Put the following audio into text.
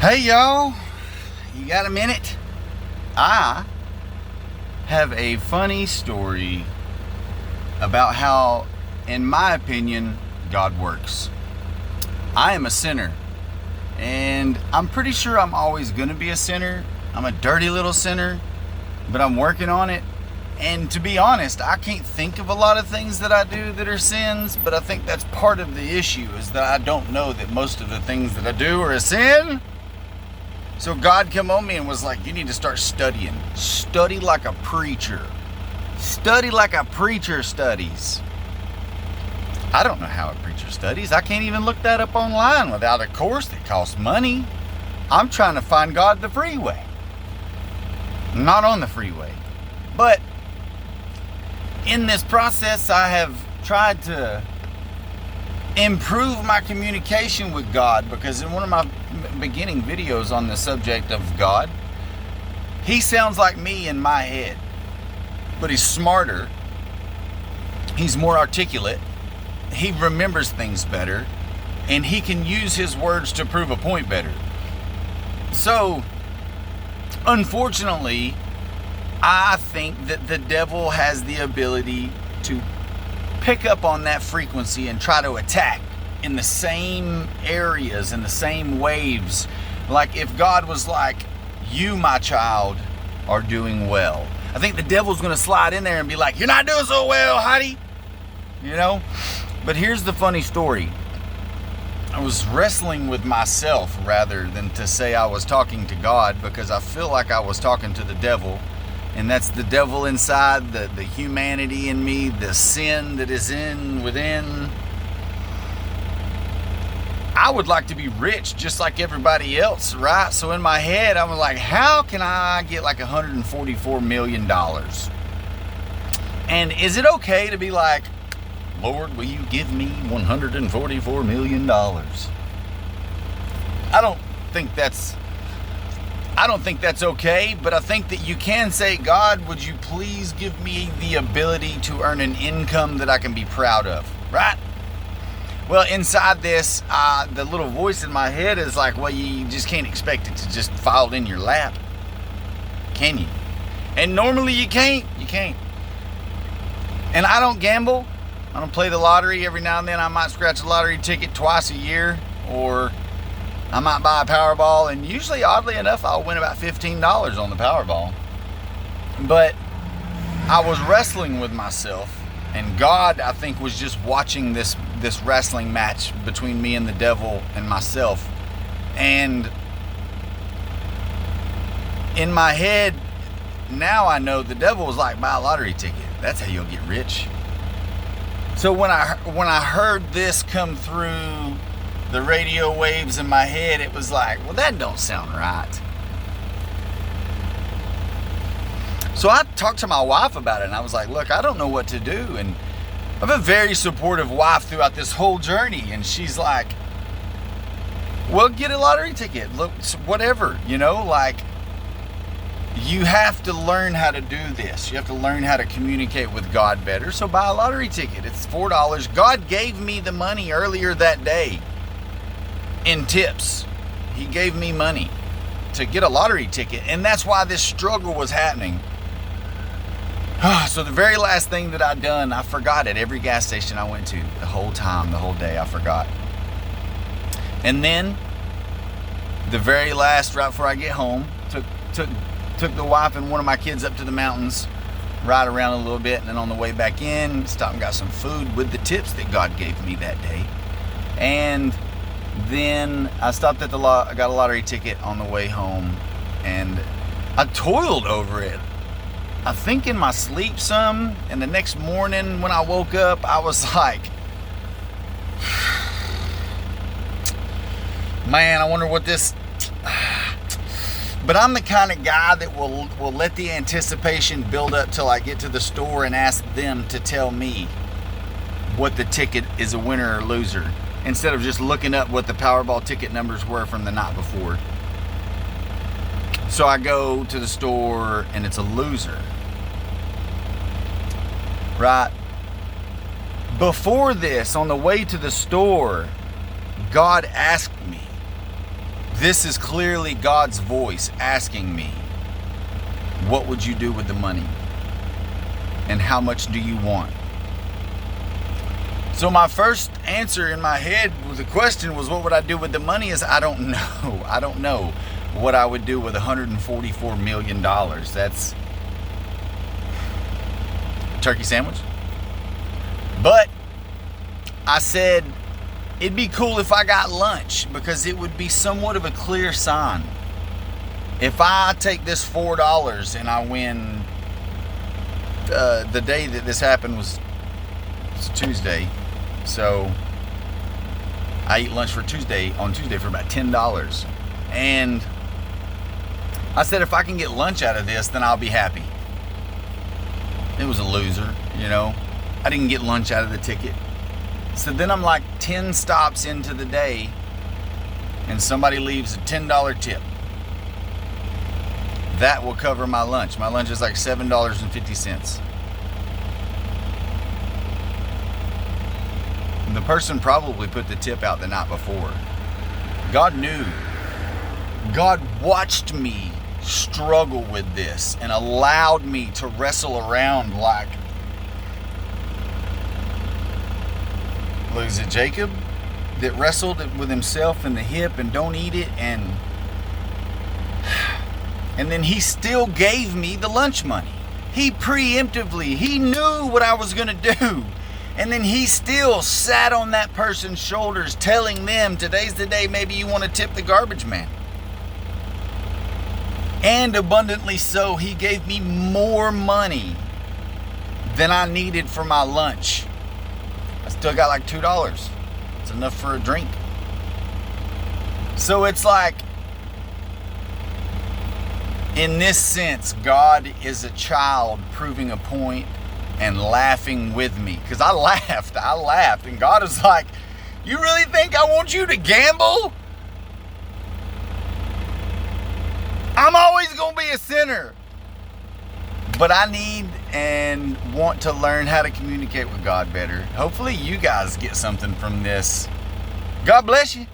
Hey y'all, you got a minute? I have a funny story about how, in my opinion, God works. I am a sinner, and I'm pretty sure I'm always gonna be a sinner. I'm a dirty little sinner, but I'm working on it. And to be honest, I can't think of a lot of things that I do that are sins, but I think that's part of the issue, is that I don't know that most of the things that I do are a sin. So God came on me and was like, you need to start studying. Study like a preacher. Study like a preacher studies. I don't know how a preacher studies. I can't even look that up online without a course that costs money. I'm trying to find God the freeway. Not on the freeway. But in this process, I have tried to improve my communication with God, because in one of my beginning videos on the subject of God, he sounds like me in my head, but he's smarter, he's more articulate, he remembers things better, and he can use his words to prove a point better. So, unfortunately, I think that the devil has the ability to pick up on that frequency and try to attack in the same areas, in the same waves. Like if God was like, you, my child, are doing well, I think the devil's going to slide in there and be like, you're not doing so well, Heidi. You know? But here's the funny story. I was wrestling with myself rather than to say I was talking to God, because I feel like I was talking to the devil. And that's the devil inside, the humanity in me, the sin that is within. I would like to be rich just like everybody else, right? So in my head, I was like, how can I get like $144 million? And is it okay to be like, Lord, will you give me $144 million? I don't think that's okay, but I think that you can say, God, would you please give me the ability to earn an income that I can be proud of, right? Well, inside this, the little voice in my head is like, well, you just can't expect it to just fall in your lap, can you? And normally you can't. And I don't gamble. I don't play the lottery. Every now and then I might scratch a lottery ticket twice a year, or I might buy a Powerball, and usually, oddly enough, I'll win about $15 on the Powerball. But I was wrestling with myself, and God, I think, was just watching this wrestling match between me and the devil and myself. And in my head, now I know the devil was like, buy a lottery ticket. That's how you'll get rich. So when I heard this come through the radio waves in my head, it was like, well, that don't sound right. So I talked to my wife about it, and I was like, look, I don't know what to do. And I have a very supportive wife throughout this whole journey, and she's like, well, get a lottery ticket, look, whatever, like, you have to learn how to do this. You have to learn how to communicate with God better, so buy a lottery ticket. It's $4. God gave me the money earlier that day in tips. He gave me money to get a lottery ticket, and that's why this struggle was happening. So the very last thing that I'd done, I forgot at every gas station I went to the whole day, I forgot. And then the very last, right before I get home, took the wife and one of my kids up to the mountains, ride around a little bit, and then on the way back in, stopped and got some food with the tips that God gave me that day. And then I stopped at I got a lottery ticket on the way home, and I toiled over it, I think in my sleep some, and the next morning when I woke up, I was like, man, I wonder what this... But I'm the kind of guy that will let the anticipation build up till I get to the store and ask them to tell me what the ticket is, a winner or loser, instead of just looking up what the Powerball ticket numbers were from the night before. So I go to the store and it's a loser. Right? Before this, on the way to the store, God asked me This is clearly God's voice asking me, what would you do with the money? And how much do you want? So my first answer in my head with the question was, what would I do with the money? Is I don't know. I don't know what I would do with $144 million. That's a turkey sandwich. But I said, it'd be cool if I got lunch, because it would be somewhat of a clear sign. If I take this $4 and I win, the day that this happened was Tuesday. So I eat lunch on Tuesday for about $10. And I said, if I can get lunch out of this, then I'll be happy. It was a loser, you know. I didn't get lunch out of the ticket. So then I'm like 10 stops into the day and somebody leaves a $10 tip. That will cover my lunch. My lunch is like $7.50. The person probably put the tip out the night before. God knew. God watched me struggle with this and allowed me to wrestle around like, was it Jacob that wrestled with himself in the hip and don't eat it, and then he still gave me the lunch money. He preemptively, he knew what I was gonna do. And then he still sat on that person's shoulders telling them, today's the day, maybe you want to tip the garbage man. And abundantly so, he gave me more money than I needed for my lunch. I still got like $2. It's enough for a drink. So it's like, in this sense, God is a child proving a point and laughing with me. Because I laughed. And God is like, you really think I want you to gamble? I'm always going to be a sinner. But I need and want to learn how to communicate with God better. Hopefully you guys get something from this. God bless you.